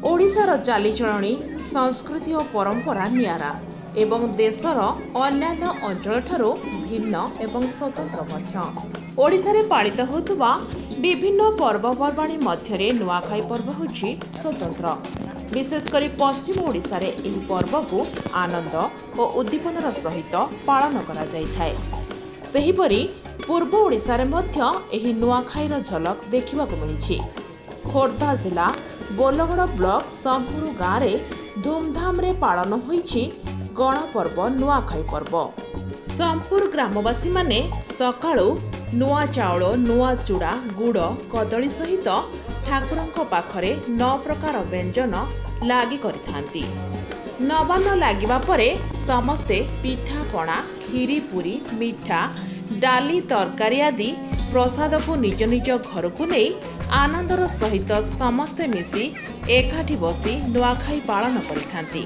ओडिशार चालीचलणी संस्कृति और परंपरा नियारा एवं देशर अन्यान्य अंचल ठारो भिन्न एवं स्वतंत्र मध्य। ओडिशारे पालित होतुबा विभिन्न पर्वपर्वाणी मध्यरे नुआखाई पर्व होछि स्वतंत्र। विशेषकर पश्चिम ओडिशा रे एही पर्व को आनंद और उद्दीपनार सहित पालन करा जायथाय। सेहिपरि पूर्व ओडिशा रे मध्य एही नुआखाईर झलक देखिबाकु मिलिछि। खोर्धा जिला बोलगड़ ब्लॉक संपुर गाँव में धूमधाम रे पालन होइछि गणपर्व नुआखाई पर्व। संपुर ग्रामवासी माने सकाळु नुआ चाउल नुआ चूड़ा गुड़ कदली सहित ठाकुरंक पाखरे 9 प्रकार व्यंजन लागी करिथांती। नवान्न लागिबा परे समस्ते पिठा पଣା खीरी पूरी मिठा डाली तरकारी आदि प्रसाद को निज निज घर को नहीं आनंदर सहित समस्ते मिसी एकाठी बसी नुआखाई पालन करिथांती।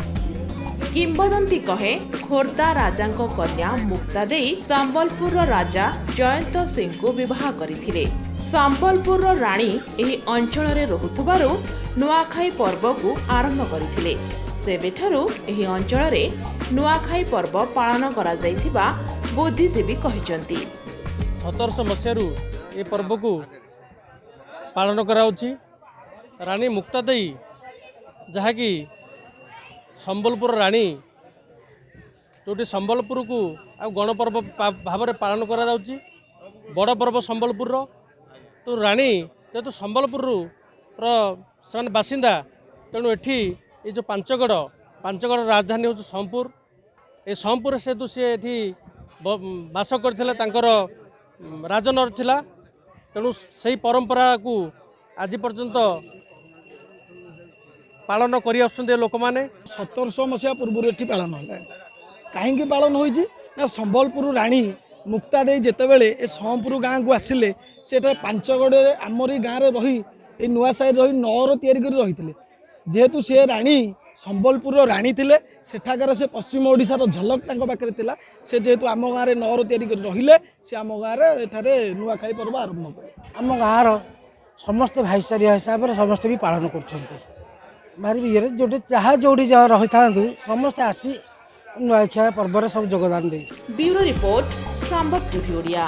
किंबदंती कहे खोर्धा राजांक कन्या मुक्ता देई संबलपुर राजा जयंत सिंह को विवाह करथिले। संबलपुर राणी एही अंचल रे रहुथबारु नुआखाई पर्व को आरंभ करथिले। सेबेठारु एही अंचल रे नुआखाई पर्व पालन करा जायथिबा बुद्धिजीवी कहिसंती। 1700 मसीहारू ए पर्व को पालन कराउछि। रानी मुक्ता देई जहाँकि संबलपुर रानी जोटी संबलपुर को आ गणपर्व भाव में पालन करा जाउछि। बड़ पर्व संबलपुर तो रानी जेहेतु संबलपुर से बासिंदा तेणु एठी ये जो पांचगढ़ राजधानी हूँ सोमपुर। ए सोमपुर से तो सी एठी बास करथिला तांकर राजनर थिला। तेणु से परंपरा को आज पर्यंत पालन करी आसुछन्ते लोक माने। 1700 मसीहा पूर्व एठी पालन होला। कहीं पालन होइछि ना संबलपुर रानी मुक्ता देई जेतेबेले ए सोमपुर गाँ को आसिले सेटा पांचगढ़ आमरी गाँव में रही ए नुआ साई रही नौर तैयारी कर रही। जेहेतु से रानी संबलपुर रानी थिले सेठाकर से पश्चिम ओडिशार झलक तांको पाखरे थिला। से जेहेतु आम गाँव में नौर तैयारी कर रहिले से आम गाँव में एठारे नुआखाई पर्व आरंभ करे। आम गाँव समस्ते भाईचारा हिसाब से समस्ते भी पालन कर भारी ये जो जहाँ जोड़ी जहाँ रही था समस्ते आसी नुआखाई पर्व सब योगदान दे। ब्यूरो रिपोर्ट संभव टीवी ओडिया।